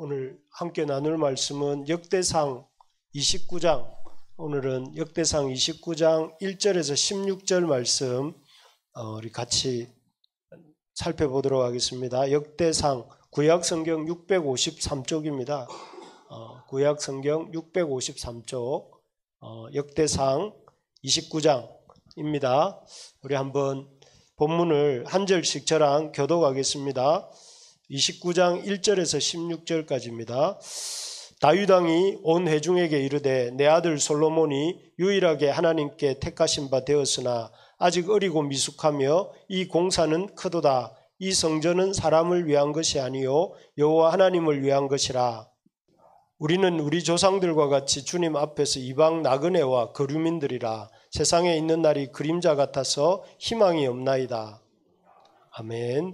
오늘 함께 나눌 말씀은 역대상 29장, 오늘은 역대상 29장 1절에서 16절 말씀 우리 같이 살펴보도록 하겠습니다. 역대상 구약성경 653쪽입니다. 구약성경 653쪽 역대상 29장입니다. 우리 한번 본문을 한 절씩 저랑 교독하겠습니다. 29장 1절에서 16절까지입니다. 다윗 왕이 온 회중에게 이르되 내 아들 솔로몬이 유일하게 하나님께 택하신 바 되었으나 아직 어리고 미숙하며 이 공사는 크도다. 이 성전은 사람을 위한 것이 아니요 여호와 하나님을 위한 것이라. 우리는 우리 조상들과 같이 주님 앞에서 이방 나그네와 거류민들이라. 세상에 있는 날이 그림자 같아서 희망이 없나이다. 아멘.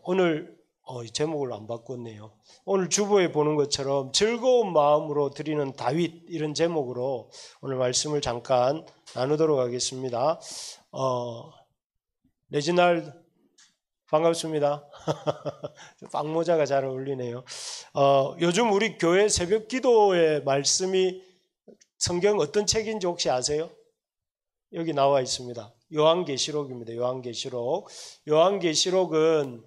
오늘 제목을 안 바꿨네요. 오늘 주보에 보는 것처럼 즐거운 마음으로 드리는 다윗, 이런 제목으로 오늘 말씀을 잠깐 나누도록 하겠습니다. 레지날드 반갑습니다. 빵모자가 잘 어울리네요. 요즘 우리 교회 새벽 기도의 말씀이 성경 어떤 책인지 혹시 아세요? 여기 나와 있습니다. 요한계시록입니다. 요한계시록은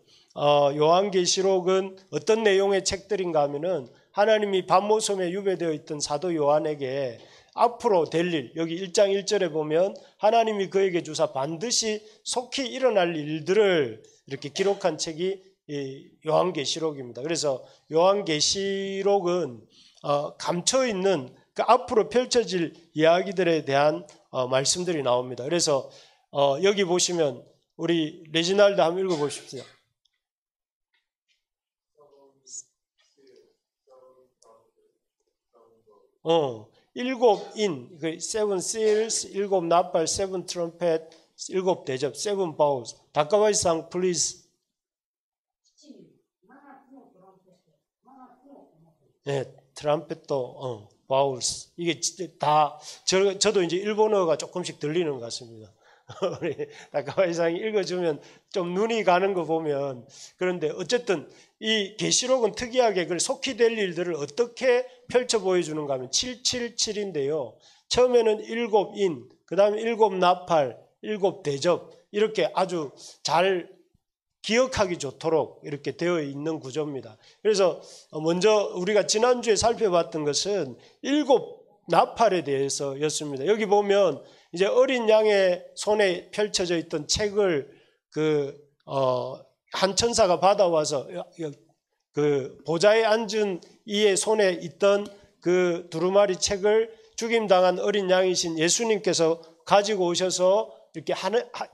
어떤 내용의 책들인가 하면은 하나님이 밤모섬에 유배되어 있던 사도 요한에게 앞으로 될 일, 여기 1장 1절에 보면 하나님이 그에게 주사 반드시 속히 일어날 일들을 이렇게 기록한 책이 이 요한계시록입니다. 그래서 요한계시록은 감춰있는 그 앞으로 펼쳐질 이야기들에 대한 말씀들이 나옵니다. 그래서 여기 보시면 우리 레지날드 한번 읽어보십시오. 일곱 인, seven seals, 일곱 나팔, seven trumpet, 일곱 대접, seven bowls. 다카바이상 please. 네, 트럼펫도 bowls. 이게 다 저도 이제 일본어가 조금씩 들리는 것 같습니다. 우리 다카바이상이 읽어주면 좀 눈이 가는 거 보면. 그런데 어쨌든 이 계시록은 특이하게 그 속히 될 일들을 어떻게 펼쳐 보여주는가 하면 777인데요. 처음에는 일곱 인, 그 다음에 일곱 나팔, 일곱 대접, 이렇게 아주 잘 기억하기 좋도록 이렇게 되어 있는 구조입니다. 그래서 먼저 우리가 지난주에 살펴봤던 것은 일곱 나팔에 대해서였습니다. 여기 보면 이제 어린 양의 손에 펼쳐져 있던 책을 한 천사가 받아와서 그 보좌에 앉은 이의 손에 있던 그 두루마리 책을 죽임당한 어린 양이신 예수님께서 가지고 오셔서 이렇게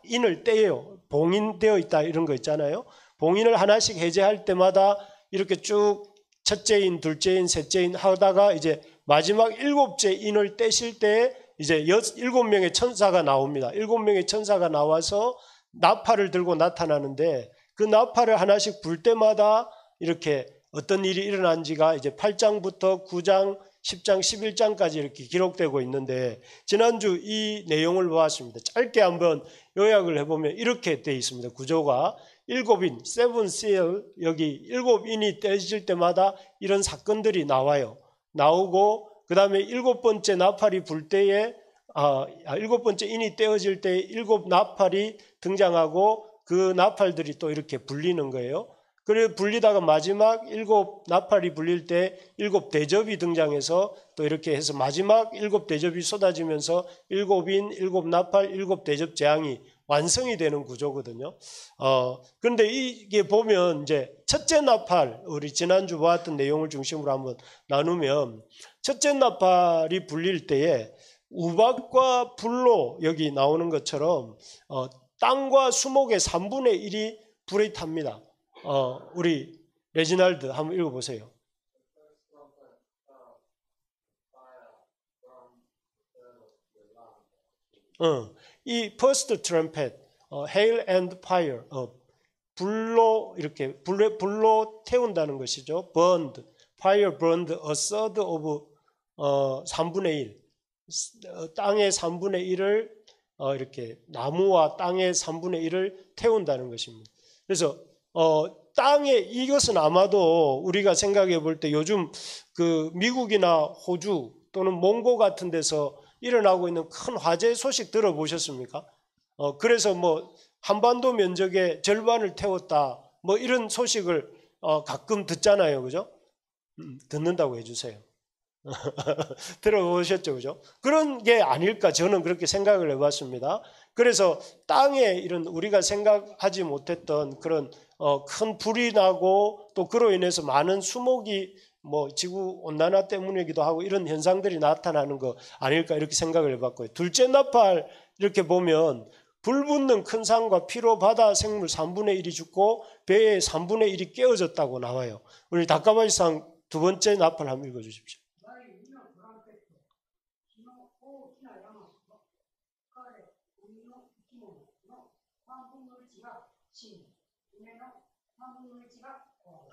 인을 떼요. 봉인되어 있다 이런 거 있잖아요. 봉인을 하나씩 해제할 때마다 이렇게 쭉 첫째 인, 둘째 인, 셋째 인 하다가 이제 마지막 일곱째 인을 떼실 때 이제 7명의 천사가 나옵니다. 7명의 천사가 나와서 나팔을 들고 나타나는데 그 나팔을 하나씩 불 때마다 이렇게 어떤 일이 일어난지가 이제 8장부터 9장, 10장, 11장까지 이렇게 기록되고 있는데 지난주 이 내용을 보았습니다. 짧게 한번 요약을 해보면 이렇게 되어 있습니다. 구조가 일곱인, seven seal, 여기 7인이 떼질 때마다 이런 사건들이 나오고 그 다음에 7번째 나팔이 불 때에 7번째 인이 떼어질 때 7 나팔이 등장하고 그 나팔들이 또 이렇게 불리는 거예요. 그래 불리다가 마지막 7 나팔이 불릴 때 7 대접이 등장해서 또 이렇게 해서 마지막 7 대접이 쏟아지면서 7인, 7 나팔, 7 대접 재앙이 완성이 되는 구조거든요. 그런데 이게 보면 이제 첫째 나팔, 우리 지난주 보았던 내용을 중심으로 한번 나누면 첫째 나팔이 불릴 때에 우박과 불로 여기 나오는 것처럼 땅과 수목의 3분의 1이 불에 탑니다. 우리 레지날드 한번 읽어보세요. 이 first trumpet, hail and fire, 불로 이렇게 불로 태운다는 것이죠. burned, fire burned a third of 3분의 1, 땅의 3분의 1을 이렇게 나무와 땅의 3분의 1을 태운다는 것입니다. 그래서 땅에 이것은 아마도 우리가 생각해 볼 때 요즘 그 미국이나 호주 또는 몽고 같은 데서 일어나고 있는 큰 화재 소식 들어보셨습니까? 그래서 뭐 한반도 면적의 절반을 태웠다 뭐 이런 소식을 가끔 듣잖아요, 그죠? 듣는다고 해주세요. 들어보셨죠, 그죠? 그런 게 아닐까 저는 그렇게 생각을 해봤습니다. 그래서 땅에 이런 우리가 생각하지 못했던 그런 큰 불이 나고 또 그로 인해서 많은 수목이 뭐 지구 온난화 때문이기도 하고 이런 현상들이 나타나는 거 아닐까 이렇게 생각을 해봤고요. 둘째 나팔 이렇게 보면 불 붙는 큰 산과 피로 바다 생물 3분의 1이 죽고 배의 3분의 1이 깨어졌다고 나와요. 우리 다카바시상 두 번째 나팔 한번 읽어주십시오.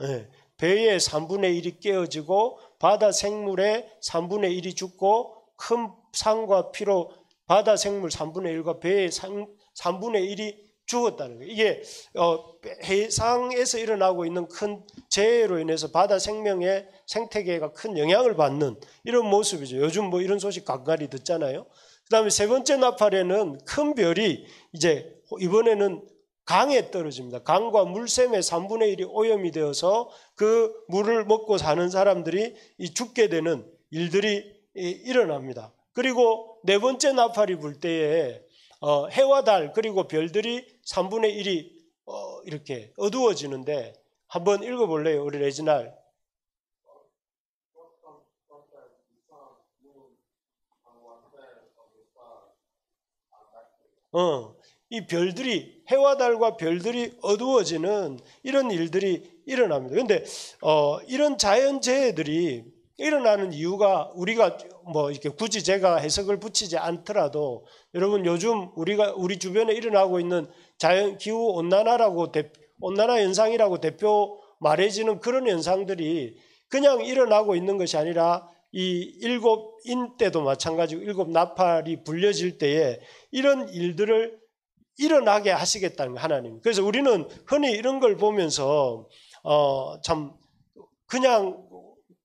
네, 배의 3분의 1이 깨어지고 바다 생물의 3분의 1이 죽고 큰 산과 피로 바다 생물 3분의 1과 배의 3분의 1이 죽었다는 거예요. 이게 해상에서 일어나고 있는 큰 재해로 인해서 바다 생명의 생태계가 큰 영향을 받는 이런 모습이죠. 요즘 뭐 이런 소식 간간히 듣잖아요. 그 다음에 세 번째 나팔에는 큰 별이 이제 이번에는 강에 떨어집니다. 강과 물샘의 3분의 1이 오염이 되어서 그 물을 먹고 사는 사람들이 죽게 되는 일들이 일어납니다. 그리고 네 번째 나팔이 불 때에 해와 달 그리고 별들이 3분의 1이 이렇게 어두워지는데 한번 읽어볼래요, 우리 레지날? 이 별들이 해와 달과 별들이 어두워지는 이런 일들이 일어납니다. 그런데 이런 자연재해들이 일어나는 이유가 우리가 뭐 이렇게 굳이 제가 해석을 붙이지 않더라도 여러분 요즘 우리 주변에 일어나고 있는 자연 기후 온난화라고 온난화 현상이라고 대표 말해지는 그런 현상들이 그냥 일어나고 있는 것이 아니라 이 일곱 인 때도 마찬가지고 일곱 나팔이 불려질 때에 이런 일들을 일어나게 하시겠다는 거예요, 하나님. 그래서 우리는 흔히 이런 걸 보면서 참 그냥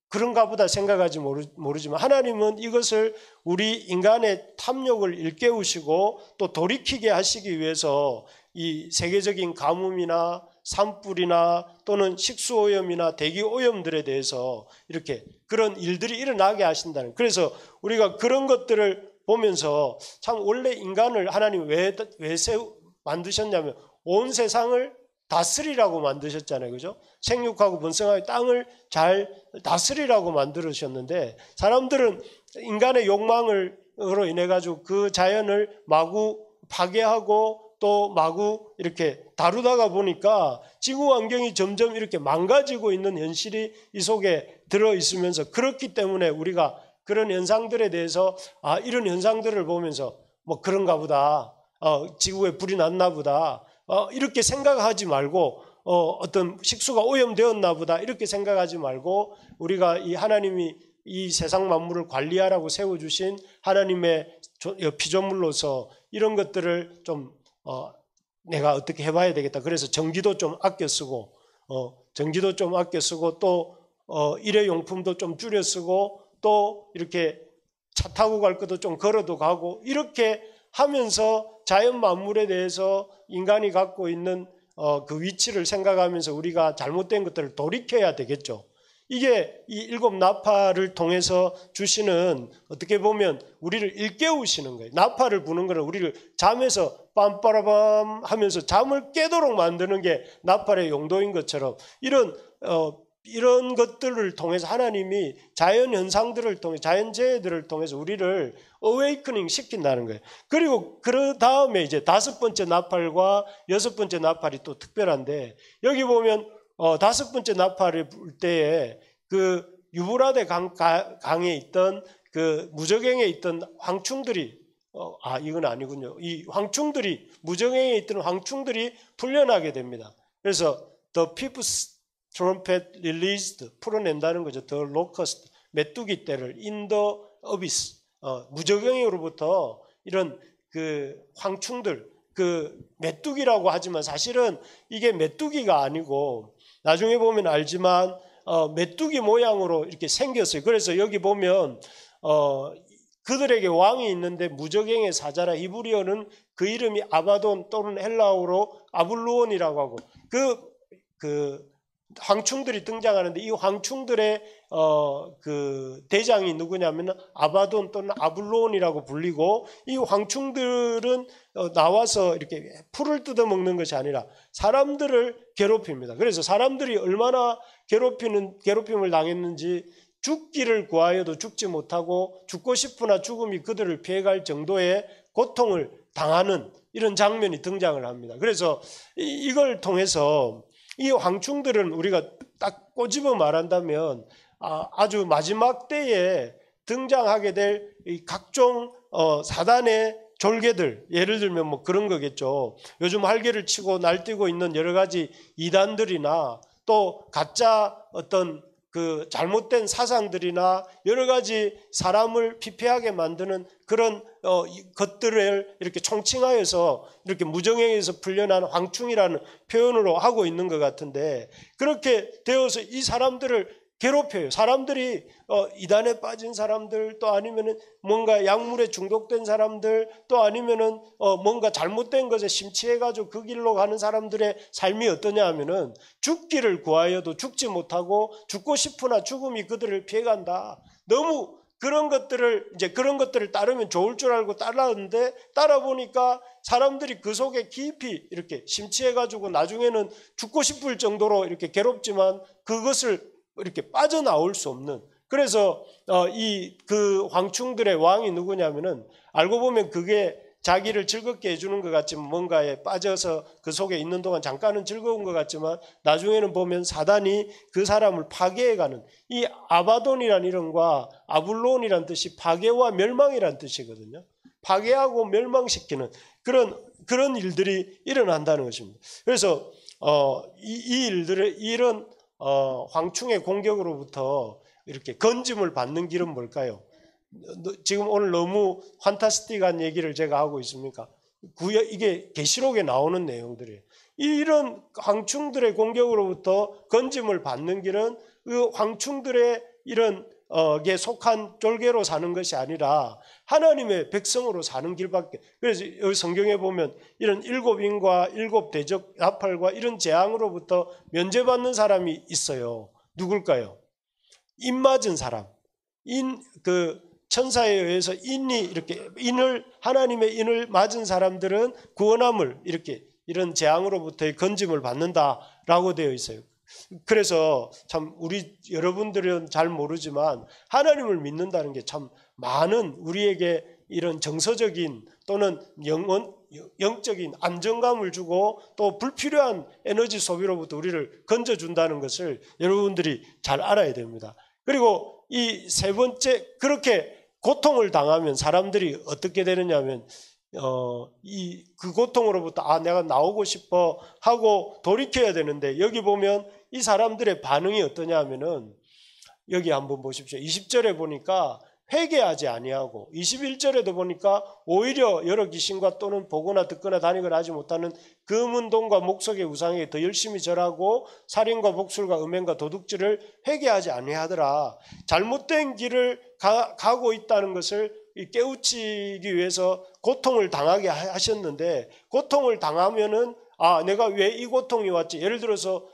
그런가 보다 생각하지 모르지만 하나님은 이것을 우리 인간의 탐욕을 일깨우시고 또 돌이키게 하시기 위해서 이 세계적인 가뭄이나 산불이나 또는 식수오염이나 대기오염들에 대해서 이렇게 그런 일들이 일어나게 하신다는. 그래서 우리가 그런 것들을 보면서 참 원래 인간을 하나님 왜 만드셨냐면 온 세상을 다스리라고 만드셨잖아요, 그죠? 생육하고 번성하고 땅을 잘 다스리라고 만들으셨는데 사람들은 인간의 욕망으로 인해 가지고 그 자연을 마구 파괴하고 또 마구 이렇게 다루다가 보니까 지구 환경이 점점 이렇게 망가지고 있는 현실이 이 속에 들어 있으면서 그렇기 때문에 우리가 그런 현상들에 대해서 이런 현상들을 보면서 뭐 그런가 보다 지구에 불이 났나 보다 이렇게 생각하지 말고 어떤 식수가 오염되었나 보다 이렇게 생각하지 말고 우리가 이 하나님이 이 세상 만물을 관리하라고 세워주신 하나님의 피조물로서 이런 것들을 좀 내가 어떻게 해봐야 되겠다. 그래서 전기도 좀 아껴 쓰고 또 일회용품도 좀 줄여 쓰고 또 이렇게 차 타고 갈 것도 좀 걸어도 가고 이렇게 하면서 자연 만물에 대해서 인간이 갖고 있는 그 위치를 생각하면서 우리가 잘못된 것들을 돌이켜야 되겠죠. 이게 이 일곱 나팔을 통해서 주시는 어떻게 보면 우리를 일깨우시는 거예요. 나팔을 부는 거는 우리를 잠에서 빰빠라밤 하면서 잠을 깨도록 만드는 게 나팔의 용도인 것처럼 이런 것들을 통해서 하나님이 자연 현상들을 통해 자연재해들을 통해서 우리를 어웨이크닝 시킨다는 거예요. 그리고 그 다음에 이제 다섯 번째 나팔과 여섯 번째 나팔이 또 특별한데 여기 보면 다섯 번째 나팔을 불 때에 그 유브라데 강에 있던 그 무저갱에 있던 황충들이 이건 아니군요. 이 황충들이 무저갱에 있던 황충들이 풀려나게 됩니다. 그래서 the fifth trumpet released 풀어낸다는 거죠. the locust 메뚜기 떼를 in the abyss 무저갱으로부터 이런 그 황충들 그 메뚜기라고 하지만 사실은 이게 메뚜기가 아니고 나중에 보면 알지만 메뚜기 모양으로 이렇게 생겼어요. 그래서 여기 보면 그들에게 왕이 있는데 무적행의 사자라. 히브리어는 그 이름이 아바돈 또는 헬라어로 아블루온이라고 하고 그 황충들이 등장하는데 이 황충들의 그 대장이 누구냐면 아바돈 또는 아블론이라고 불리고, 이 황충들은 나와서 이렇게 풀을 뜯어먹는 것이 아니라 사람들을 괴롭힙니다. 그래서 사람들이 얼마나 괴롭힘을 당했는지 죽기를 구하여도 죽지 못하고 죽고 싶으나 죽음이 그들을 피해갈 정도의 고통을 당하는 이런 장면이 등장을 합니다. 그래서 이걸 통해서 이 황충들은 우리가 딱 꼬집어 말한다면 아주 마지막 때에 등장하게 될 이 각종 사단의 졸개들, 예를 들면 뭐 그런 거겠죠. 요즘 활개를 치고 날뛰고 있는 여러 가지 이단들이나 또 가짜 어떤 그 잘못된 사상들이나 여러 가지 사람을 피폐하게 만드는 그런 것들을 이렇게 총칭하여서 이렇게 무정행에서 풀려난 황충이라는 표현으로 하고 있는 것 같은데, 그렇게 되어서 이 사람들을 괴롭혀요. 사람들이 이단에 빠진 사람들, 또 아니면은 뭔가 약물에 중독된 사람들, 또 아니면은 뭔가 잘못된 것에 심취해가지고 그 길로 가는 사람들의 삶이 어떠냐 하면은 죽기를 구하여도 죽지 못하고 죽고 싶으나 죽음이 그들을 피해간다. 너무 그런 것들을 따르면 좋을 줄 알고 따랐는데, 따라 보니까 사람들이 그 속에 깊이 이렇게 심취해가지고 나중에는 죽고 싶을 정도로 이렇게 괴롭지만 그것을 이렇게 빠져나올 수 없는, 그래서 그 황충들의 왕이 누구냐면은 알고 보면 그게 자기를 즐겁게 해주는 것 같지만, 뭔가에 빠져서 그 속에 있는 동안 잠깐은 즐거운 것 같지만 나중에는 보면 사단이 그 사람을 파괴해가는, 이 아바돈이라는 이름과 아블론이라는 뜻이 파괴와 멸망이라는 뜻이거든요. 파괴하고 멸망시키는 그런 일들이 일어난다는 것입니다. 그래서 이 일들을 이런 황충의 공격으로부터 이렇게 건짐을 받는 길은 뭘까요? 지금 오늘 너무 판타스틱한 얘기를 제가 하고 있습니까? 이게 계시록에 나오는 내용들이에요. 이런 황충들의 공격으로부터 건짐을 받는 길은 그 황충들의 이런 게 속한 쫄개로 사는 것이 아니라 하나님의 백성으로 사는 길밖에. 그래서 여기 성경에 보면 이런 일곱 인과 일곱 대적 나팔과 이런 재앙으로부터 면제받는 사람이 있어요. 누굴까요? 인 맞은 사람. 그 천사에 의해서 하나님의 인을 맞은 사람들은 구원함을 이런 재앙으로부터의 건짐을 받는다라고 되어 있어요. 그래서 참 여러분들은 잘 모르지만 하나님을 믿는다는 게 참 많은 우리에게 이런 정서적인 또는 영적인 안정감을 주고 또 불필요한 에너지 소비로부터 우리를 건져준다는 것을 여러분들이 잘 알아야 됩니다. 그리고 이 세 번째, 그렇게 고통을 당하면 사람들이 어떻게 되느냐 하면 그 고통으로부터 내가 나오고 싶어 하고 돌이켜야 되는데, 여기 보면 이 사람들의 반응이 어떠냐 하면은 여기 한번 보십시오. 20절에 보니까 회개하지 아니하고, 21절에도 보니까 오히려 여러 귀신과 또는 보거나 듣거나 다니거나 하지 못하는 금은 돈과 목석의 우상에게 더 열심히 절하고 살인과 복술과 음행과 도둑질을 회개하지 아니하더라. 잘못된 길을 가고 있다는 것을 깨우치기 위해서 고통을 당하게 하셨는데, 고통을 당하면은 내가 왜 이 고통이 왔지? 예를 들어서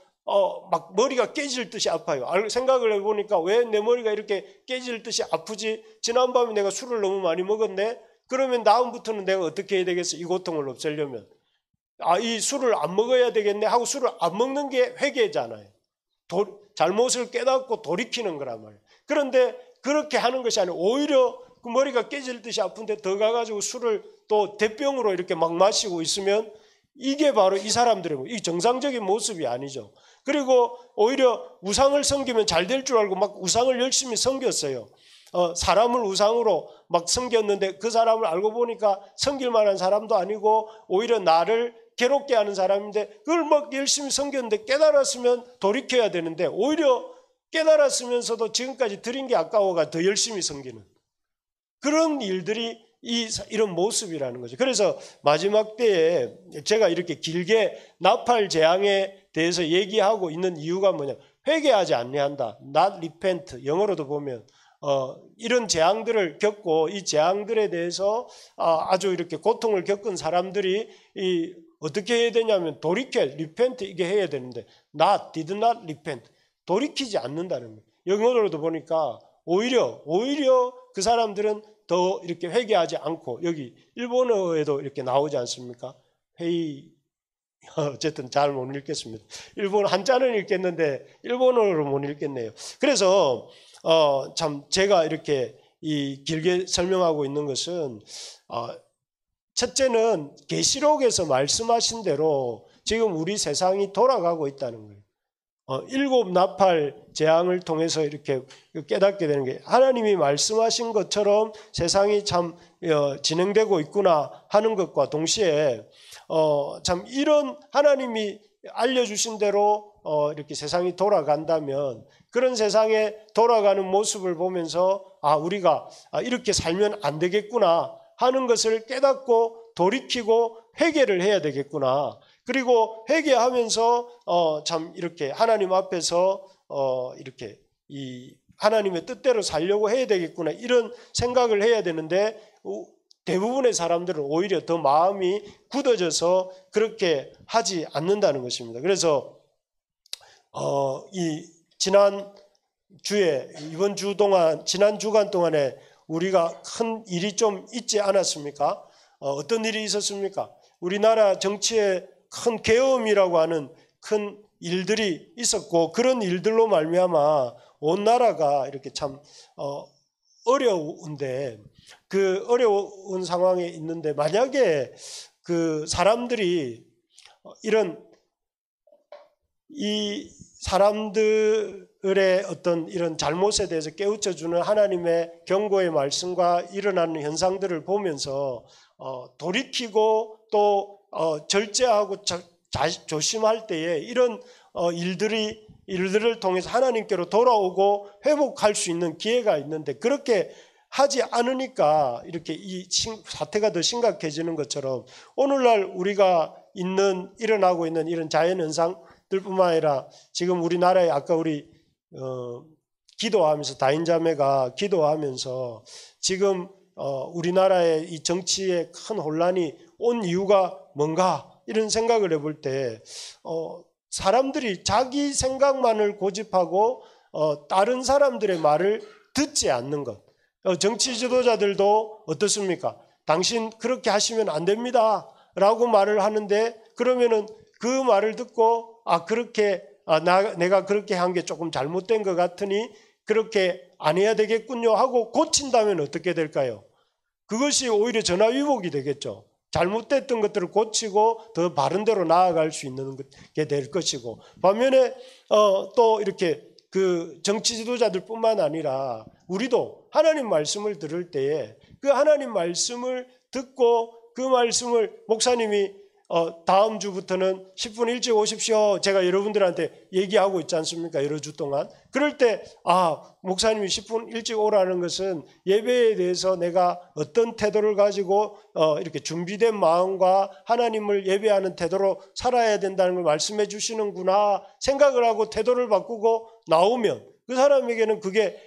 막 머리가 깨질 듯이 아파요. 생각을 해보니까 왜 내 머리가 이렇게 깨질 듯이 아프지? 지난밤에 내가 술을 너무 많이 먹었네? 그러면 다음부터는 내가 어떻게 해야 되겠어? 이 고통을 없애려면 이 술을 안 먹어야 되겠네 하고 술을 안 먹는 게 회개잖아요. 잘못을 깨닫고 돌이키는 거란 말이에요. 그런데 그렇게 하는 것이 아니라 오히려 그 머리가 깨질 듯이 아픈데 더 가가지고 술을 또 대병으로 이렇게 막 마시고 있으면 이게 바로 이 사람들의 이 정상적인 모습이 아니죠. 그리고 오히려 우상을 섬기면 잘 될 줄 알고 막 우상을 열심히 섬겼어요. 사람을 우상으로 막 섬겼는데 그 사람을 알고 보니까 섬길 만한 사람도 아니고 오히려 나를 괴롭게 하는 사람인데 그걸 막 열심히 섬겼는데 깨달았으면 돌이켜야 되는데 오히려 깨달았으면서도 지금까지 드린 게 아까워가 더 열심히 섬기는 그런 일들이 이런 모습이라는 거죠. 그래서 마지막 때에 제가 이렇게 길게 나팔 재앙의 대해서 얘기하고 있는 이유가 뭐냐? 회개하지 아니한다. not repent. 영어로도 보면 이런 재앙들을 겪고 이 재앙들에 대해서 아주 이렇게 고통을 겪은 사람들이 어떻게 해야 되냐면 돌이켜, repent 이게 해야 되는데 did not repent. 돌이키지 않는다는 거예요. 영어로도 보니까 오히려 그 사람들은 더 이렇게 회개하지 않고, 여기 일본어에도 이렇게 나오지 않습니까? 어쨌든 잘 못 읽겠습니다. 일본 한자는 읽겠는데 일본어로 못 읽겠네요. 그래서 참 제가 이렇게 길게 설명하고 있는 것은 첫째는 계시록에서 말씀하신 대로 지금 우리 세상이 돌아가고 있다는 거예요. 일곱 나팔 재앙을 통해서 이렇게 깨닫게 되는 게 하나님이 말씀하신 것처럼 세상이 참 진행되고 있구나 하는 것과 동시에 참 이런 하나님이 알려주신 대로 이렇게 세상이 돌아간다면 그런 세상에 돌아가는 모습을 보면서 우리가 이렇게 살면 안 되겠구나 하는 것을 깨닫고 돌이키고 회개를 해야 되겠구나. 그리고 회개하면서 참 이렇게 하나님 앞에서 이렇게 이 하나님의 뜻대로 살려고 해야 되겠구나 이런 생각을 해야 되는데 대부분의 사람들은 오히려 더 마음이 굳어져서 그렇게 하지 않는다는 것입니다. 그래서 이 지난 주에 이번 주 동안 지난 주간 동안에 우리가 큰 일이 좀 있지 않았습니까? 어떤 일이 있었습니까? 우리나라 정치에 큰 계엄이라고 하는 큰 일들이 있었고 그런 일들로 말미암아 온 나라가 이렇게 참 어려운데 그 어려운 상황에 있는데 만약에 그 사람들이 이 사람들의 어떤 이런 잘못에 대해서 깨우쳐주는 하나님의 경고의 말씀과 일어나는 현상들을 보면서 돌이키고 또 절제하고 조심할 때에 이런 일들을 통해서 하나님께로 돌아오고 회복할 수 있는 기회가 있는데 그렇게 하지 않으니까 이렇게 이 사태가 더 심각해지는 것처럼 오늘날 우리가 일어나고 있는 이런 자연현상들뿐만 아니라 지금 우리나라에 아까 우리 기도하면서 다인자매가 기도하면서 지금 우리나라의 이 정치에 큰 혼란이 온 이유가 뭔가 이런 생각을 해볼 때 사람들이 자기 생각만을 고집하고 다른 사람들의 말을 듣지 않는 것. 정치 지도자들도 어떻습니까? 당신 그렇게 하시면 안 됩니다 라고 말을 하는데 그러면은 그 말을 듣고 내가 그렇게 한 게 조금 잘못된 것 같으니 그렇게 안 해야 되겠군요 하고 고친다면 어떻게 될까요? 그것이 오히려 전화위복이 되겠죠. 잘못됐던 것들을 고치고 더 바른 대로 나아갈 수 있는 게 될 것이고 반면에 또 이렇게 그 정치 지도자들뿐만 아니라 우리도 하나님 말씀을 들을 때에 그 하나님 말씀을 듣고 그 말씀을 목사님이 다음 주부터는 10분 일찍 오십시오. 제가 여러분들한테 얘기하고 있지 않습니까? 여러 주 동안. 그럴 때 목사님이 10분 일찍 오라는 것은 예배에 대해서 내가 어떤 태도를 가지고 이렇게 준비된 마음과 하나님을 예배하는 태도로 살아야 된다는 걸 말씀해 주시는구나 생각을 하고 태도를 바꾸고 나오면 그 사람에게는 그게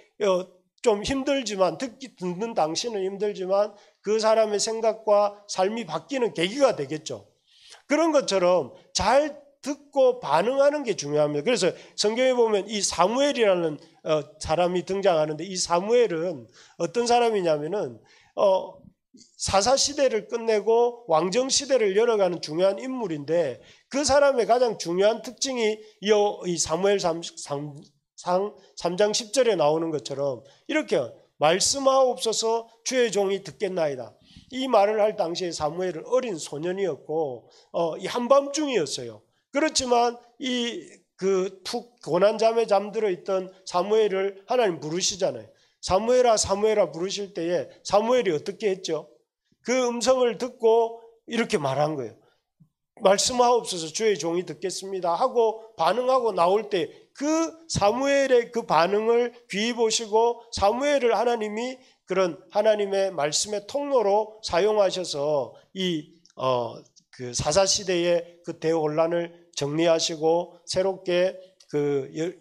좀 힘들지만 듣는 당시는 힘들지만 그 사람의 생각과 삶이 바뀌는 계기가 되겠죠. 그런 것처럼 잘 듣고 반응하는 게 중요합니다. 그래서 성경에 보면 이 사무엘이라는 사람이 등장하는데 이 사무엘은 어떤 사람이냐면은 사사시대를 끝내고 왕정시대를 열어가는 중요한 인물인데 그 사람의 가장 중요한 특징이 이 사무엘 3장 10절에 나오는 것처럼 이렇게 말씀하옵소서 주의 종이 듣겠나이다. 이 말을 할 당시에 사무엘은 어린 소년이었고 이 한밤중이었어요. 그렇지만 푹 고난잠에 잠들어 있던 사무엘을 하나님 부르시잖아요. 사무엘아 사무엘아 부르실 때에 사무엘이 어떻게 했죠? 그 음성을 듣고 이렇게 말한 거예요. 말씀하옵소서 주의 종이 듣겠습니다 하고 반응하고 나올 때 그 사무엘의 그 반응을 귀히 보시고 사무엘을 하나님이 그런 하나님의 말씀의 통로로 사용하셔서 그 사사시대의 그 대혼란을 정리하시고 새롭게 그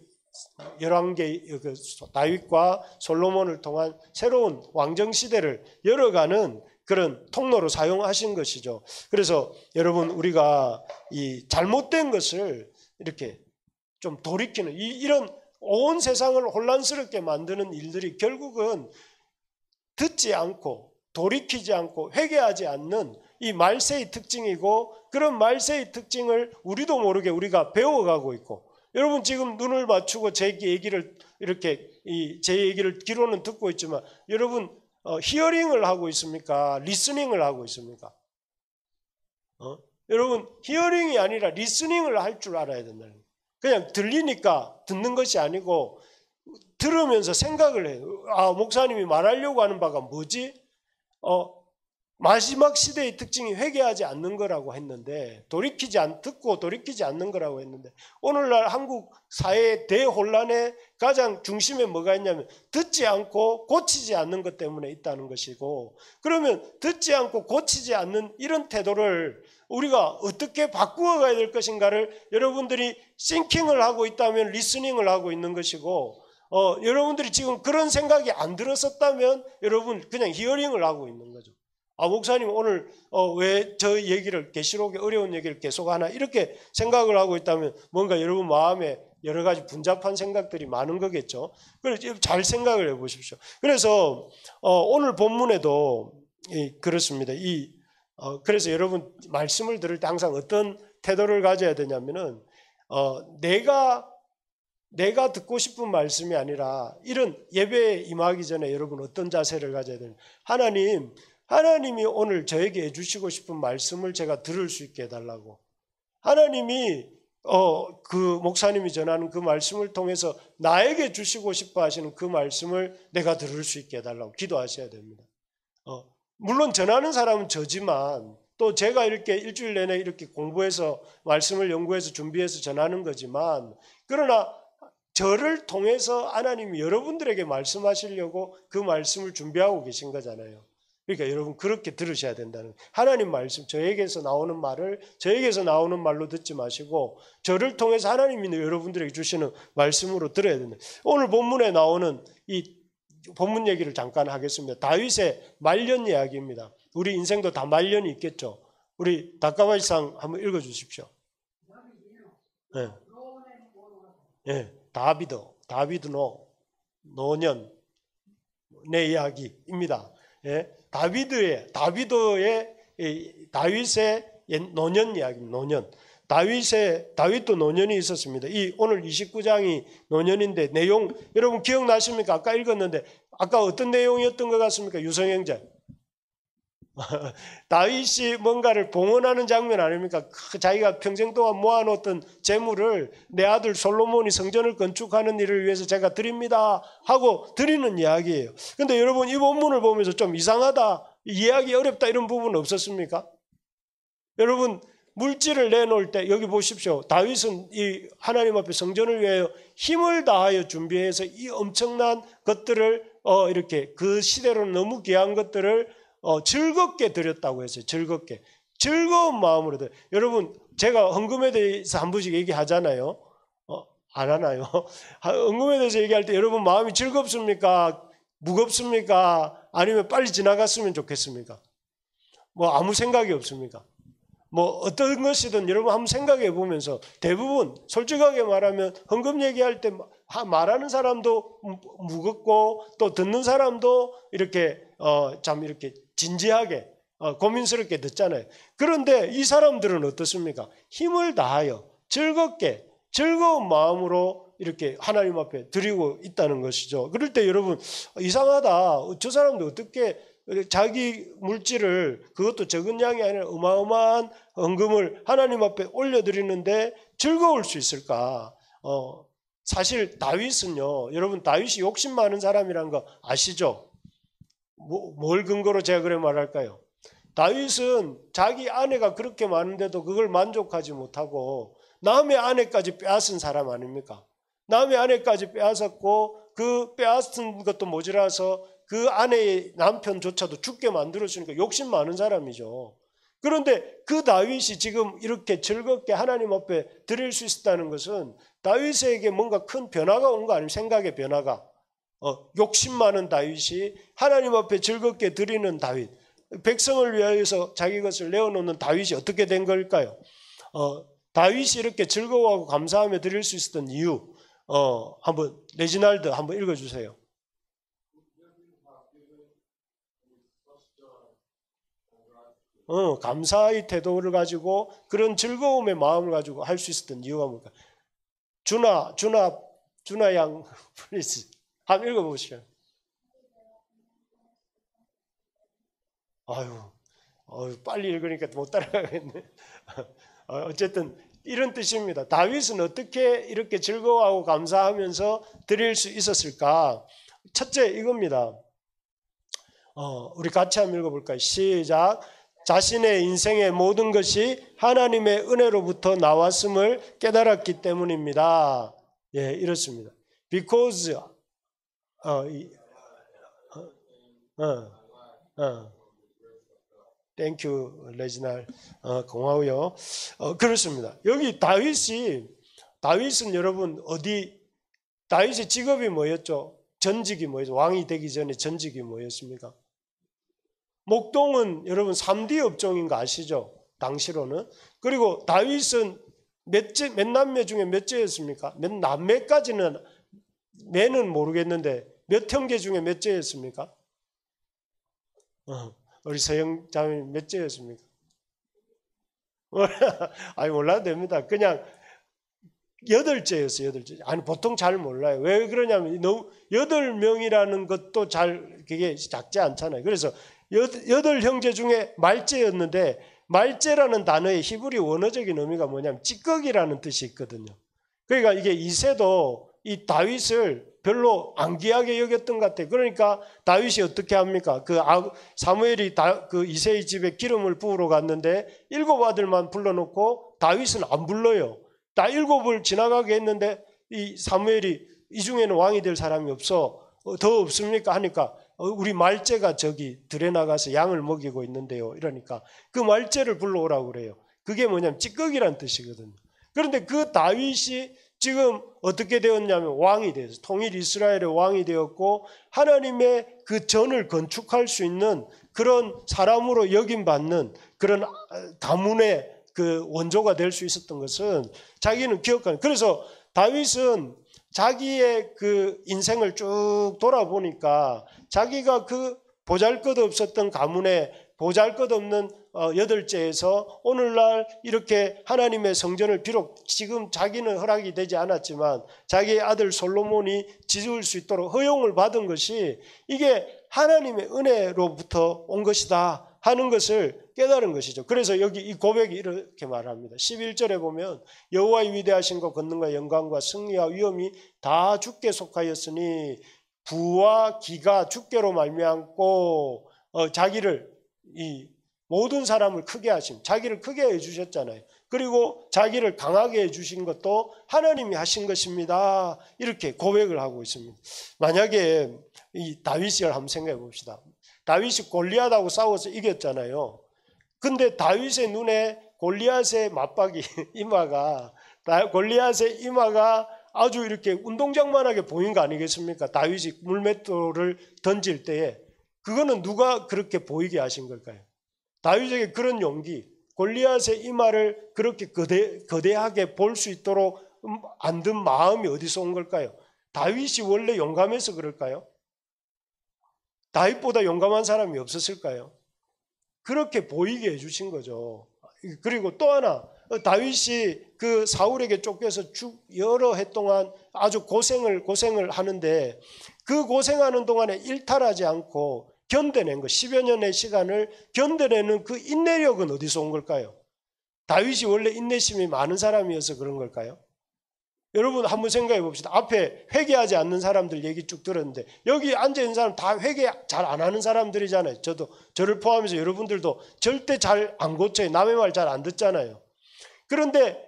열왕기 그 다윗과 솔로몬을 통한 새로운 왕정 시대를 열어가는 그런 통로로 사용하신 것이죠. 그래서 여러분 우리가 이 잘못된 것을 이렇게 좀 돌이키는 이런 온 세상을 혼란스럽게 만드는 일들이 결국은 듣지 않고 돌이키지 않고 회개하지 않는 이 말세의 특징이고, 그런 말세의 특징을 우리도 모르게 우리가 배워가고 있고, 여러분 지금 눈을 맞추고 제 얘기를 이렇게 제 얘기를 귀로는 듣고 있지만 여러분 히어링을 하고 있습니까? 리스닝을 하고 있습니까? 여러분 히어링이 아니라 리스닝을 할 줄 알아야 된다는 거예요. 그냥 들리니까 듣는 것이 아니고 들으면서 생각을 해요. 아, 목사님이 말하려고 하는 바가 뭐지? 마지막 시대의 특징이 회개하지 않는 거라고 했는데, 듣고 돌이키지 않는 거라고 했는데, 오늘날 한국 사회의 대혼란의 가장 중심에 뭐가 있냐면 듣지 않고 고치지 않는 것 때문에 있다는 것이고, 그러면 듣지 않고 고치지 않는 이런 태도를 우리가 어떻게 바꾸어 가야 될 것인가를 여러분들이 싱킹을 하고 있다면 리스닝을 하고 있는 것이고, 여러분들이 지금 그런 생각이 안 들었었다면 여러분 그냥 히어링을 하고 있는 거죠. 아, 목사님 오늘 왜 저 얘기를, 계시록의 어려운 얘기를 계속 하나, 이렇게 생각을 하고 있다면 뭔가 여러분 마음에 여러 가지 분잡한 생각들이 많은 거겠죠. 그래서 잘 생각을 해보십시오. 그래서 오늘 본문에도 그렇습니다. 그래서 여러분 말씀을 들을 때 항상 어떤 태도를 가져야 되냐면은 내가 듣고 싶은 말씀이 아니라, 이런 예배에 임하기 전에 여러분 어떤 자세를 가져야 되냐, 하나님이 오늘 저에게 해주시고 싶은 말씀을 제가 들을 수 있게 해달라고, 하나님이 그 목사님이 전하는 그 말씀을 통해서 나에게 주시고 싶어 하시는 그 말씀을 내가 들을 수 있게 해달라고 기도하셔야 됩니다. 물론 전하는 사람은 저지만, 또 제가 이렇게 일주일 내내 이렇게 공부해서 말씀을 연구해서 준비해서 전하는 거지만, 그러나 저를 통해서 하나님이 여러분들에게 말씀하시려고 그 말씀을 준비하고 계신 거잖아요. 그러니까 여러분 그렇게 들으셔야 된다는, 하나님 말씀, 저에게서 나오는 말을 저에게서 나오는 말로 듣지 마시고 저를 통해서 하나님이 여러분들에게 주시는 말씀으로 들어야 된다. 오늘 본문에 나오는 이 본문 얘기를 잠깐 하겠습니다. 다윗의 말년 이야기입니다. 우리 인생도 다 말년이 있겠죠. 우리 다카마시상 한번 읽어주십시오. 네. 네. 다비드노 노년 내 이야기입니다. 예. 다윗의 노년 이야기입니다. 노년. 다윗도 노년이 있었습니다. 오늘 29장이 노년인데 내용 여러분 기억나십니까? 아까 읽었는데 아까 어떤 내용이었던 것 같습니까? 유성형제. 다윗이 뭔가를 봉헌하는 장면 아닙니까? 자기가 평생 동안 모아놓던 재물을 내 아들 솔로몬이 성전을 건축하는 일을 위해서 제가 드립니다 하고 드리는 이야기예요. 그런데 여러분 이 본문을 보면서 좀 이상하다, 이해하기 어렵다, 이런 부분은 없었습니까? 여러분 물질을 내놓을 때 여기 보십시오. 다윗은 이 하나님 앞에 성전을 위하여 힘을 다하여 준비해서 이 엄청난 것들을 이렇게 그 시대로는 너무 귀한 것들을 즐겁게 드렸다고 했어요. 즐거운 마음으로 드려요. 여러분 제가 헌금에 대해서 한 번씩 얘기하잖아요. 안 하나요? 헌금에 대해서 얘기할 때 여러분 마음이 즐겁습니까? 무겁습니까? 아니면 빨리 지나갔으면 좋겠습니까? 뭐 아무 생각이 없습니까? 뭐 어떤 것이든 여러분 한번 생각해 보면서, 대부분 솔직하게 말하면 헌금 얘기할 때 말하는 사람도 무겁고 또 듣는 사람도 이렇게 참 이렇게 진지하게 고민스럽게 듣잖아요. 그런데 이 사람들은 어떻습니까? 힘을 다하여 즐겁게 즐거운 마음으로 이렇게 하나님 앞에 드리고 있다는 것이죠. 그럴 때 여러분 이상하다, 저 사람도 어떻게 자기 물질을, 그것도 적은 양이 아니라 어마어마한 헌금을 하나님 앞에 올려드리는데 즐거울 수 있을까? 사실 다윗은요, 여러분 다윗이 욕심 많은 사람이라는 거 아시죠? 뭘 근거로 제가 그래 말할까요? 다윗은 자기 아내가 그렇게 많은데도 그걸 만족하지 못하고 남의 아내까지 빼앗은 사람 아닙니까? 남의 아내까지 빼앗았고 그 빼앗은 것도 모자라서 그 아내의 남편조차도 죽게 만들었으니까 욕심 많은 사람이죠. 그런데 그 다윗이 지금 이렇게 즐겁게 하나님 앞에 드릴 수 있었다는 것은 다윗에게 뭔가 큰 변화가 온 거 아니에요? 생각의 변화가. 욕심 많은 다윗이 하나님 앞에 즐겁게 드리는 다윗, 백성을 위하여서 자기 것을 내어놓는 다윗이 어떻게 된 걸까요? 다윗이 이렇게 즐거워하고 감사하며 드릴 수 있었던 이유, 한번 레지날드 한번 읽어주세요. 감사의 태도를 가지고 그런 즐거움의 마음을 가지고 할 수 있었던 이유가 뭘까? 준아 양 플리즈 한번 읽어보시죠. 빨리 읽으니까 못 따라가겠네. 어쨌든 이런 뜻입니다. 다윗은 어떻게 이렇게 즐거워하고 감사하면서 드릴 수 있었을까? 첫째 이겁니다. 우리 같이 한번 읽어볼까요? 시작. 자신의 인생의 모든 것이 하나님의 은혜로부터 나왔음을 깨달았기 때문입니다. 예, 이렇습니다. Because Thank you, 레지날. 고마워요. 그렇습니다. 여기 다윗은 여러분 다윗의 직업이 뭐였죠? 전직이 뭐였죠? 왕이 되기 전에 전직이 뭐였습니까? 목동은 여러분 3D 업종인 거 아시죠? 당시로는. 그리고 다윗은 몇 남매 중에 몇째였습니까? 몇 남매까지는 매는 모르겠는데 몇 형제 중에 몇째였습니까? 우리 서영 자매님 몇째였습니까? 아니 몰라도 됩니다. 그냥 8째였어요. 8째. 아니 보통 잘 몰라요. 왜 그러냐면 너무 8명이라는 것도 그게 작지 않잖아요. 그래서 8형제 중에 말째였는데 말째라는 단어의 히브리 원어적인 의미가 뭐냐면 찌꺼기라는 뜻이 있거든요. 그러니까 이게 이새도 이 다윗을 별로 안 귀하게 여겼던 것 같아요. 그러니까 다윗이 어떻게 합니까? 사무엘이 그 이새의 집에 기름을 부으러 갔는데 7 아들만 불러놓고 다윗은 안 불러요. 다 7을 지나가게 했는데 이 사무엘이 이 중에는 왕이 될 사람이 없어. 더 없습니까? 하니까 우리 말째가 저기 들에 나가서 양을 먹이고 있는데요. 이러니까 그 말째를 불러오라고 그래요. 그게 뭐냐면 찌꺼기란 뜻이거든요. 그런데 그 다윗이 지금 어떻게 되었냐면 왕이 되어서 통일 이스라엘의 왕이 되었고 하나님의 그 전을 건축할 수 있는 그런 사람으로 여김받는 그런 가문의 그 원조가 될 수 있었던 것은 자기는 기억하는. 그래서 다윗은 자기의 그 인생을 쭉 돌아보니까 자기가 그 보잘것없었던 가문에 보잘것없는 8째에서 오늘날 이렇게 하나님의 성전을 비록 지금 자기는 허락이 되지 않았지만 자기의 아들 솔로몬이 지을 수 있도록 허용을 받은 것이 이게 하나님의 은혜로부터 온 것이다 하는 것을 깨달은 것이죠. 그래서 여기 이 고백이 이렇게 말합니다. 11절에 보면 여호와의 위대하신과 권능과 영광과 승리와 위엄이 다 주께 속하였으니 부와 기가 주께로 말미암고 자기를 이 모든 사람을 크게 하심, 자기를 크게 해주셨잖아요. 그리고 자기를 강하게 해주신 것도 하나님이 하신 것입니다. 이렇게 고백을 하고 있습니다. 만약에 이 다윗을 한번 생각해 봅시다. 다윗이 골리앗하고 싸워서 이겼잖아요. 근데 다윗의 눈에 골리앗의 맞박이 골리앗의 이마가 아주 이렇게 운동장만하게 보인 거 아니겠습니까? 다윗이 물맷돌을 던질 때에 그거는 누가 그렇게 보이게 하신 걸까요? 다윗에게 그런 용기, 골리앗의 이마를 그렇게 거대하게 볼 수 있도록 안 든 마음이 어디서 온 걸까요? 다윗이 원래 용감해서 그럴까요? 다윗보다 용감한 사람이 없었을까요? 그렇게 보이게 해주신 거죠. 그리고 또 하나, 다윗이 그 사울에게 쫓겨서 여러 해 동안 아주 고생을 하는데 그 고생하는 동안에 일탈하지 않고 견뎌낸 것, 10여 년의 시간을 견뎌내는 그 인내력은 어디서 온 걸까요? 다윗이 원래 인내심이 많은 사람이어서 그런 걸까요? 여러분 한번 생각해 봅시다. 앞에 회개하지 않는 사람들 얘기 쭉 들었는데 여기 앉아있는 사람 다 회개 잘 안 하는 사람들이잖아요. 저를 포함해서 여러분들도 절대 잘 안 고쳐요. 남의 말 잘 안 듣잖아요. 그런데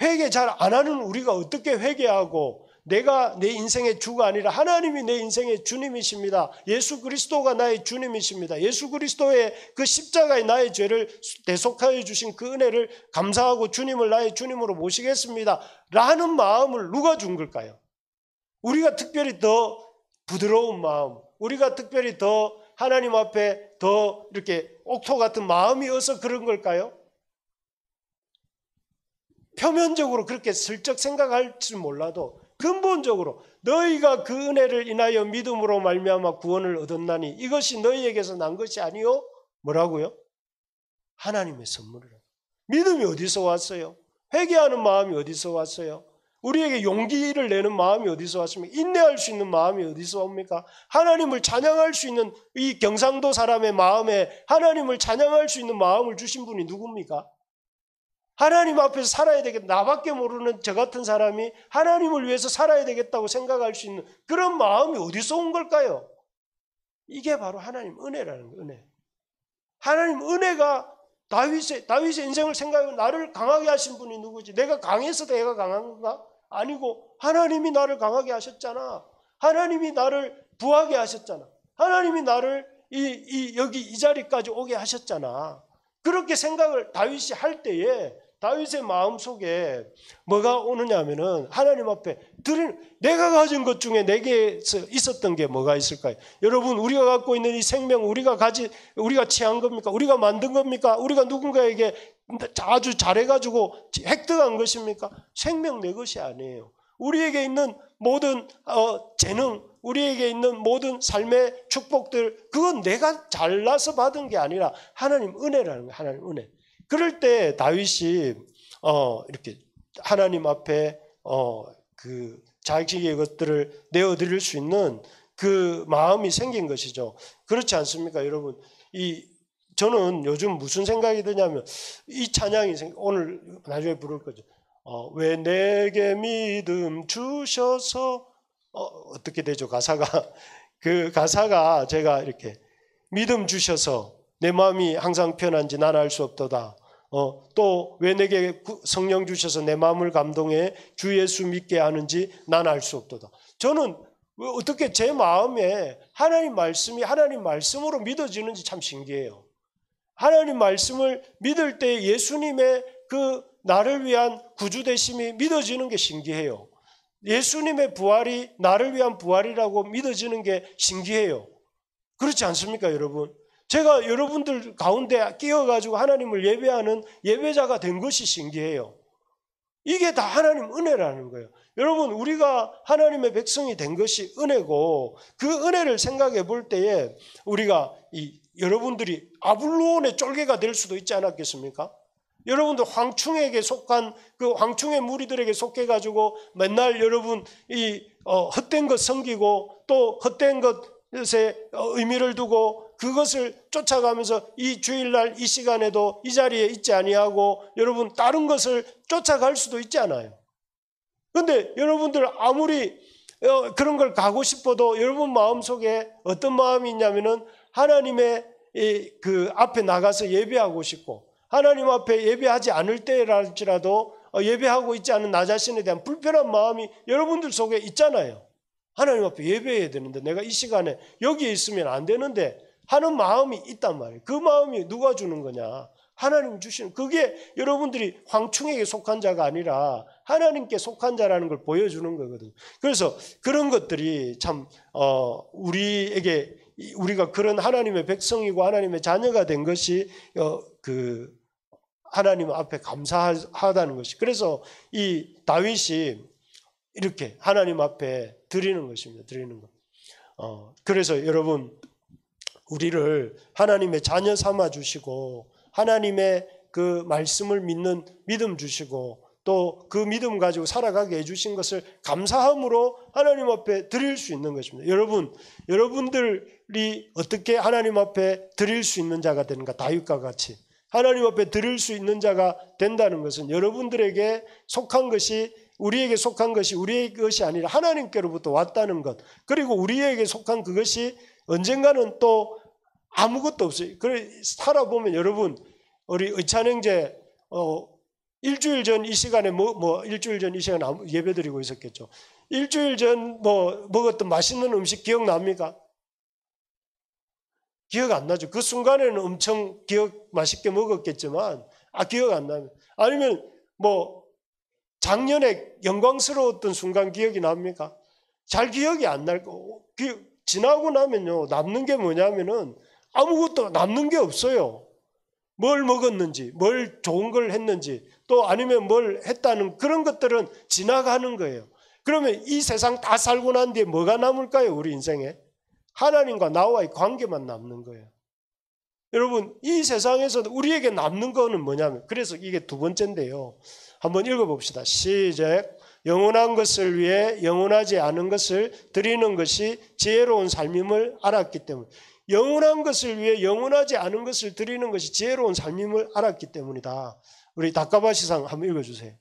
회개 잘 안 하는 우리가 어떻게 회개하고 내가 내 인생의 주가 아니라 하나님이 내 인생의 주님이십니다. 예수 그리스도가 나의 주님이십니다. 예수 그리스도의 그 십자가에 나의 죄를 대속하여 주신 그 은혜를 감사하고 주님을 나의 주님으로 모시겠습니다 라는 마음을 누가 준 걸까요? 우리가 특별히 더 부드러운 마음, 우리가 특별히 더 하나님 앞에 더 이렇게 옥토 같은 마음이 어서 그런 걸까요? 표면적으로 그렇게 슬쩍 생각할지 몰라도 근본적으로 너희가 그 은혜를 인하여 믿음으로 말미암아 구원을 얻었나니 이것이 너희에게서 난 것이 아니요. 뭐라고요? 하나님의 선물이라고. 믿음이 어디서 왔어요? 회개하는 마음이 어디서 왔어요? 우리에게 용기를 내는 마음이 어디서 왔습니까? 인내할 수 있는 마음이 어디서 옵니까? 하나님을 찬양할 수 있는 이 경상도 사람의 마음에 하나님을 찬양할 수 있는 마음을 주신 분이 누굽니까? 하나님 앞에서 살아야 되겠다. 나밖에 모르는 저 같은 사람이 하나님을 위해서 살아야 되겠다고 생각할 수 있는 그런 마음이 어디서 온 걸까요? 이게 바로 하나님 은혜라는 거예요. 은혜. 하나님 은혜가 다윗의 인생을 생각하면 나를 강하게 하신 분이 누구지? 내가 강해서 내가 강한 건가? 아니고 하나님이 나를 강하게 하셨잖아. 하나님이 나를 부하게 하셨잖아. 하나님이 나를 여기 이 자리까지 오게 하셨잖아. 그렇게 생각을 다윗이 할 때에 다윗의 마음속에 뭐가 오느냐 하면은 하나님 앞에 내가 가진 것 중에 내게 있었던 게 뭐가 있을까요? 여러분, 우리가 갖고 있는 이 생명 우리가 취한 겁니까? 우리가 만든 겁니까? 우리가 누군가에게 아주 잘해가지고 획득한 것입니까? 생명 내 것이 아니에요. 우리에게 있는 모든 재능, 우리에게 있는 모든 삶의 축복들, 그건 내가 잘나서 받은 게 아니라 하나님 은혜라는 거예요. 하나님 은혜. 그럴 때 다윗이 이렇게 하나님 앞에 그 자기의 것들을 내어드릴 수 있는 그 마음이 생긴 것이죠. 그렇지 않습니까, 여러분? 저는 요즘 무슨 생각이 드냐면 이 찬양이 오늘 나중에 부를 거죠. 왜 내게 믿음 주셔서 어떻게 되죠? 가사가 그 가사가 제가 이렇게 믿음 주셔서 내 마음이 항상 편한지 난 알 수 없도다. 또 왜 내게 성령 주셔서 내 마음을 감동해 주 예수 믿게 하는지 난 알 수 없도다. 저는 어떻게 제 마음에 하나님 말씀이 하나님 말씀으로 믿어지는지 참 신기해요. 하나님 말씀을 믿을 때 예수님의 그 나를 위한 구주 되심이 믿어지는 게 신기해요. 예수님의 부활이 나를 위한 부활이라고 믿어지는 게 신기해요. 그렇지 않습니까, 여러분? 제가 여러분들 가운데 끼어가지고 하나님을 예배하는 예배자가 된 것이 신기해요. 이게 다 하나님 은혜라는 거예요. 여러분, 우리가 하나님의 백성이 된 것이 은혜고 그 은혜를 생각해 볼 때에 우리가 여러분들이 아블로온의 쫄개가 될 수도 있지 않았겠습니까? 여러분들 황충에게 속한 그 황충의 무리들에게 속해가지고 맨날 여러분 헛된 것 섬기고 또 헛된 것에 의미를 두고 그것을 쫓아가면서 이 주일날 이 시간에도 이 자리에 있지 아니하고 여러분 다른 것을 쫓아갈 수도 있지 않아요. 그런데 여러분들 아무리 그런 걸 가고 싶어도 여러분 마음속에 어떤 마음이 있냐면은 하나님의 그 앞에 나가서 예배하고 싶고 하나님 앞에 예배하지 않을 때랄지라도 예배하고 있지 않은 나 자신에 대한 불편한 마음이 여러분들 속에 있잖아요. 하나님 앞에 예배해야 되는데 내가 이 시간에 여기에 있으면 안 되는데 하는 마음이 있단 말이에요. 그 마음이 누가 주는 거냐? 하나님 주시는. 그게 여러분들이 황충에게 속한 자가 아니라 하나님께 속한 자라는 걸 보여주는 거거든요. 그래서 그런 것들이 참 우리가 그런 하나님의 백성이고 하나님의 자녀가 된 것이 그 하나님 앞에 감사하다는 것이. 그래서 이 다윗이 이렇게 하나님 앞에 드리는 것입니다. 드리는 것. 그래서 여러분 우리를 하나님의 자녀 삼아 주시고 하나님의 그 말씀을 믿는 믿음 주시고 또 그 믿음 가지고 살아가게 해주신 것을 감사함으로 하나님 앞에 드릴 수 있는 것입니다. 여러분들이 어떻게 하나님 앞에 드릴 수 있는 자가 되는가? 다윗과 같이 하나님 앞에 드릴 수 있는 자가 된다는 것은 여러분들에게 속한 것이 우리에게 속한 것이 우리의 것이 아니라 하나님께로부터 왔다는 것. 그리고 우리에게 속한 그것이 언젠가는 또 아무것도 없어요. 그래 살아보면 여러분 우리 일주일 전 이 시간에 일주일 전 이 시간에 예배드리고 있었겠죠. 일주일 전 뭐 먹었던 맛있는 음식 기억납니까? 기억 안 나죠. 그 순간에는 엄청 맛있게 먹었겠지만 기억 안 나면, 아니면 뭐 작년에 영광스러웠던 순간 기억이 납니까? 잘 기억이 안 날 거고, 지나고 나면요 남는 게 뭐냐면은 아무것도 남는 게 없어요. 뭘 먹었는지, 뭘 좋은 걸 했는지, 또 아니면 뭘 했다는 그런 것들은 지나가는 거예요. 그러면 이 세상 다 살고 난 뒤에 뭐가 남을까요? 우리 인생에 하나님과 나와의 관계만 남는 거예요. 여러분, 이 세상에서 우리에게 남는 거는 뭐냐면, 그래서 이게 두 번째인데요. 한번 읽어봅시다. 시작. 영원한 것을 위해 영원하지 않은 것을 드리는 것이 지혜로운 삶임을 알았기 때문에, 영원한 것을 위해 영원하지 않은 것을 드리는 것이 지혜로운 삶임을 알았기 때문이다. 우리 다카바시상 한번 읽어주세요.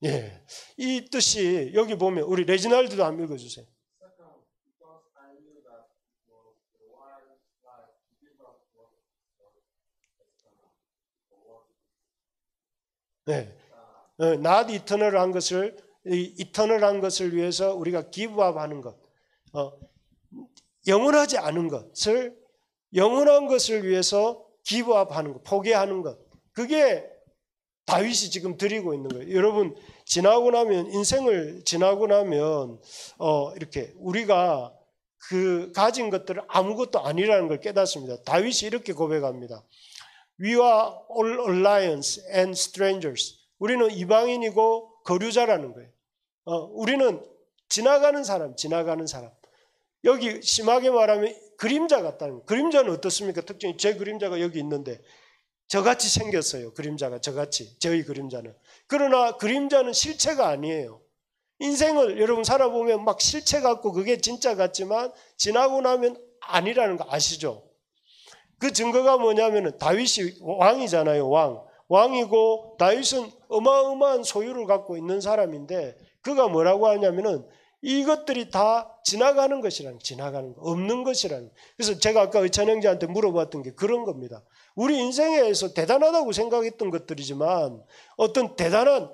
예, 이 뜻이 여기 보면 우리 레지날드도 한번 읽어주세요. 네, not eternal한 것을 이터널한 것을 위해서 우리가 기브업하는 것, 영원하지 않은 것을 영원한 것을 위해서 기브업하는 것, 포기하는 것, 그게 다윗이 지금 드리고 있는 거예요. 여러분, 지나고 나면, 인생을 지나고 나면 이렇게 우리가 그 가진 것들은 아무것도 아니라는 걸 깨닫습니다. 다윗이 이렇게 고백합니다. We are all aliens and strangers. 우리는 이방인이고 거류자라는 거예요. 우리는 지나가는 사람. 여기 심하게 말하면 그림자 같다는 거예요. 그림자는 어떻습니까? 특징이 제 그림자가 여기 있는데 저같이 생겼어요. 그림자가 저같이, 저희 그림자는. 그러나 그림자는 실체가 아니에요. 인생을 여러분 살아보면 막 실체 같고 그게 진짜 같지만 지나고 나면 아니라는 거 아시죠? 그 증거가 뭐냐면 다윗이 왕이잖아요. 왕이고 다윗은 어마어마한 소유를 갖고 있는 사람인데 그가 뭐라고 하냐면은 이것들이 다 지나가는 것이라는, 지나가는 거, 없는 것이라는. 그래서 제가 아까 의찬 형제한테 물어봤던 게 그런 겁니다. 우리 인생에서 대단하다고 생각했던 것들이지만, 어떤 대단한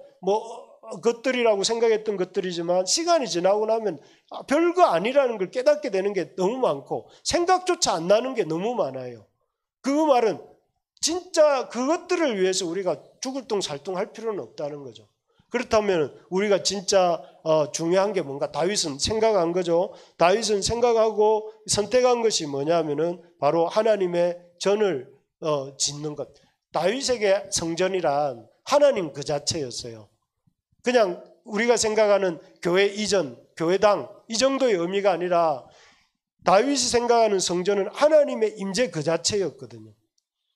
것들이라고 생각했던 것들이지만 시간이 지나고 나면 별거 아니라는 걸 깨닫게 되는 게 너무 많고 생각조차 안 나는 게 너무 많아요. 그 말은 진짜 그것들을 위해서 우리가 죽을 둥 살 둥 할 필요는 없다는 거죠. 그렇다면 우리가 진짜 중요한 게 뭔가? 다윗은 생각한 거죠. 다윗은 생각하고 선택한 것이 뭐냐면은 바로 하나님의 전을 짓는 것. 다윗에게 성전이란 하나님 그 자체였어요. 그냥 우리가 생각하는 교회 이전, 교회당 이 정도의 의미가 아니라 다윗이 생각하는 성전은 하나님의 임재 그 자체였거든요.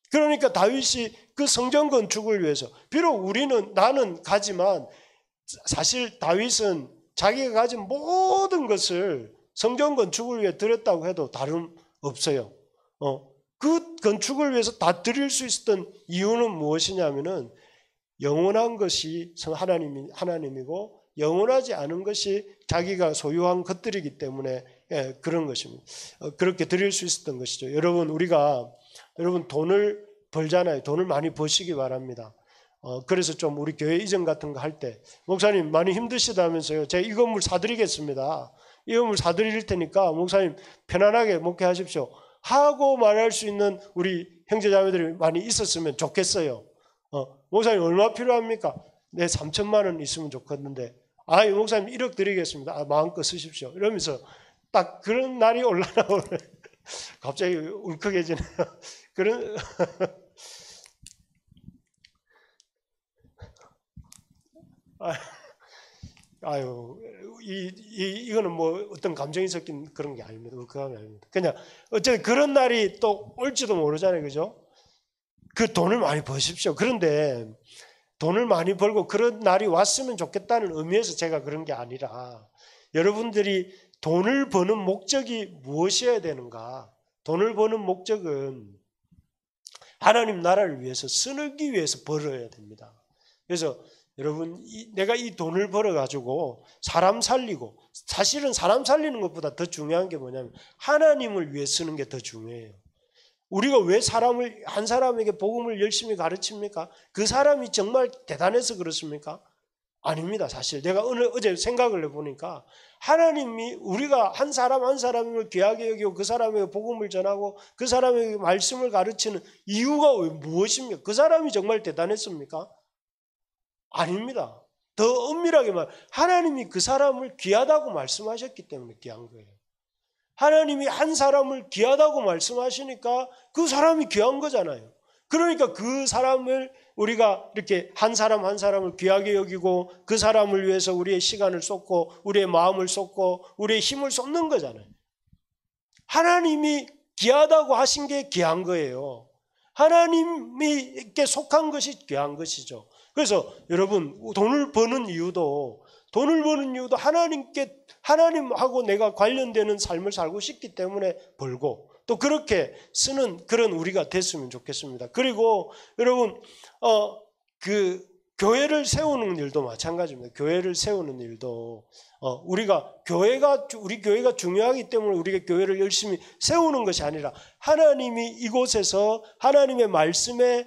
그러니까 다윗이 그 성전 건축을 위해서, 비록 나는 가지만 사실 다윗은 자기가 가진 모든 것을 성전 건축을 위해 드렸다고 해도 다름없어요. 그 건축을 위해서 다 드릴 수 있었던 이유는 무엇이냐면은 영원한 것이 하나님이고 영원하지 않은 것이 자기가 소유한 것들이기 때문에 그런 것입니다. 그렇게 드릴 수 있었던 것이죠. 여러분 돈을 벌잖아요. 돈을 많이 버시기 바랍니다. 그래서 좀 우리 교회 이전 같은 거 할 때 목사님 많이 힘드시다면서요. 제가 이 건물 사드리겠습니다. 이 건물 사드릴 테니까 목사님 편안하게 목회하십시오 하고 말할 수 있는 우리 형제자매들이 많이 있었으면 좋겠어요. 목사님 얼마 필요합니까? 네, 3천만 원 있으면 좋겠는데 목사님 1억 드리겠습니다. 마음껏 쓰십시오. 이러면서 딱 그런 날이 올라오는 갑자기 울컥해지네요. 그런 이거는 어떤 감정이 섞인 그런 게 아닙니다. 울컥함이 아닙니다. 그냥 어쨌든 그런 날이 또 올지도 모르잖아요, 그죠? 그 돈을 많이 버십시오. 그런데 돈을 많이 벌고 그런 날이 왔으면 좋겠다는 의미에서 제가 그런 게 아니라 여러분들이 돈을 버는 목적이 무엇이어야 되는가? 돈을 버는 목적은 하나님 나라를 위해서 쓰기 위해서 벌어야 됩니다. 그래서 여러분 내가 이 돈을 벌어가지고 사람 살리고, 사실은 사람 살리는 것보다 더 중요한 게 뭐냐면 하나님을 위해 쓰는 게 더 중요해요. 우리가 왜 한 사람에게 복음을 열심히 가르칩니까? 그 사람이 정말 대단해서 그렇습니까? 아닙니다. 사실 내가 어제 생각을 해보니까 하나님이 우리가 한 사람 한 사람을 귀하게 여기고 그 사람에게 복음을 전하고 그 사람에게 말씀을 가르치는 이유가 무엇입니까? 그 사람이 정말 대단했습니까? 아닙니다. 더 엄밀하게 말하면 하나님이 그 사람을 귀하다고 말씀하셨기 때문에 귀한 거예요. 하나님이 한 사람을 귀하다고 말씀하시니까 그 사람이 귀한 거잖아요. 그러니까 그 사람을 우리가 이렇게 한 사람 한 사람을 귀하게 여기고 그 사람을 위해서 우리의 시간을 쏟고 우리의 마음을 쏟고 우리의 힘을 쏟는 거잖아요. 하나님이 귀하다고 하신 게 귀한 거예요. 하나님께 속한 것이 귀한 것이죠. 그래서 여러분 돈을 버는 이유도 하나님하고 내가 관련되는 삶을 살고 싶기 때문에 벌고 또 그렇게 쓰는 그런 우리가 됐으면 좋겠습니다. 그리고 여러분 그 교회를 세우는 일도 마찬가지입니다. 교회를 세우는 일도 우리 교회가 중요하기 때문에 우리가 교회를 열심히 세우는 것이 아니라 하나님이 이곳에서 하나님의 말씀에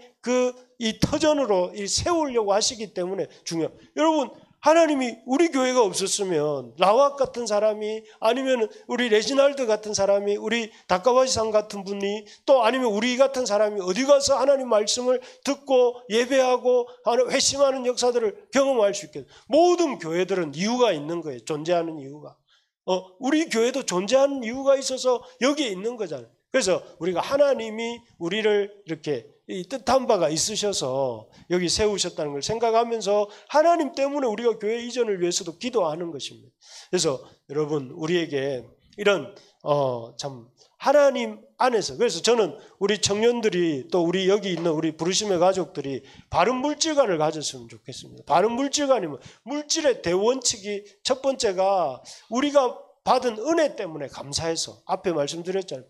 이 터전으로 세우려고 하시기 때문에 중요해요. 여러분 하나님이 우리 교회가 없었으면 라왁 같은 사람이 아니면 우리 레지날드 같은 사람이 우리 다카바시상 같은 분이 또 아니면 우리 같은 사람이 어디 가서 하나님 말씀을 듣고 예배하고 회심하는 역사들을 경험할 수 있겠어요. 모든 교회들은 이유가 있는 거예요. 존재하는 이유가. 우리 교회도 존재하는 이유가 있어서 여기에 있는 거잖아요. 그래서 우리가 하나님이 우리를 이렇게 이 뜻한 바가 있으셔서 여기 세우셨다는 걸 생각하면서 하나님 때문에 우리가 교회 이전을 위해서도 기도하는 것입니다. 그래서 여러분 우리에게 이런 참 하나님 안에서 그래서 저는 우리 청년들이 또 우리 여기 있는 우리 부르심의 가족들이 바른 물질관을 가졌으면 좋겠습니다. 바른 물질관이면 물질의 대원칙이 첫 번째가 우리가 받은 은혜 때문에 감사해서 앞에 말씀드렸잖아요.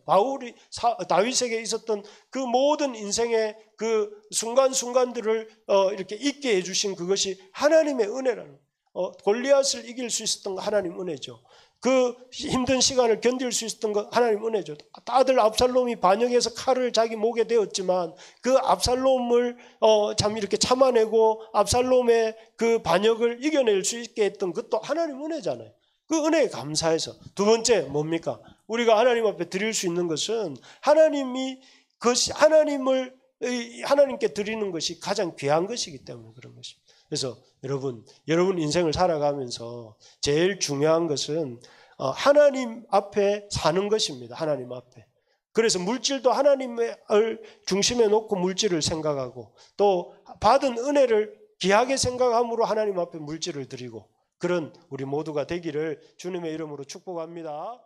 다윗에게 있었던 그 모든 인생의 그 순간순간들을 이렇게 있게 해주신 그것이 하나님의 은혜라는 골리앗을 이길 수 있었던 거 하나님 은혜죠. 그 힘든 시간을 견딜 수 있었던 거 하나님 은혜죠. 아들 압살롬이 반역해서 칼을 자기 목에 대었지만 그 압살롬을 참 이렇게 참아내고 압살롬의 그 반역을 이겨낼 수 있게 했던 그것도 하나님 은혜잖아요. 그 은혜에 감사해서 두 번째 뭡니까? 우리가 하나님 앞에 드릴 수 있는 것은 하나님께 드리는 것이 가장 귀한 것이기 때문에 그런 것입니다. 그래서 여러분 인생을 살아가면서 제일 중요한 것은 하나님 앞에 사는 것입니다. 하나님 앞에. 그래서 물질도 하나님을 중심에 놓고 물질을 생각하고 또 받은 은혜를 귀하게 생각함으로 하나님 앞에 물질을 드리고 그런 우리 모두가 되기를 주님의 이름으로 축복합니다.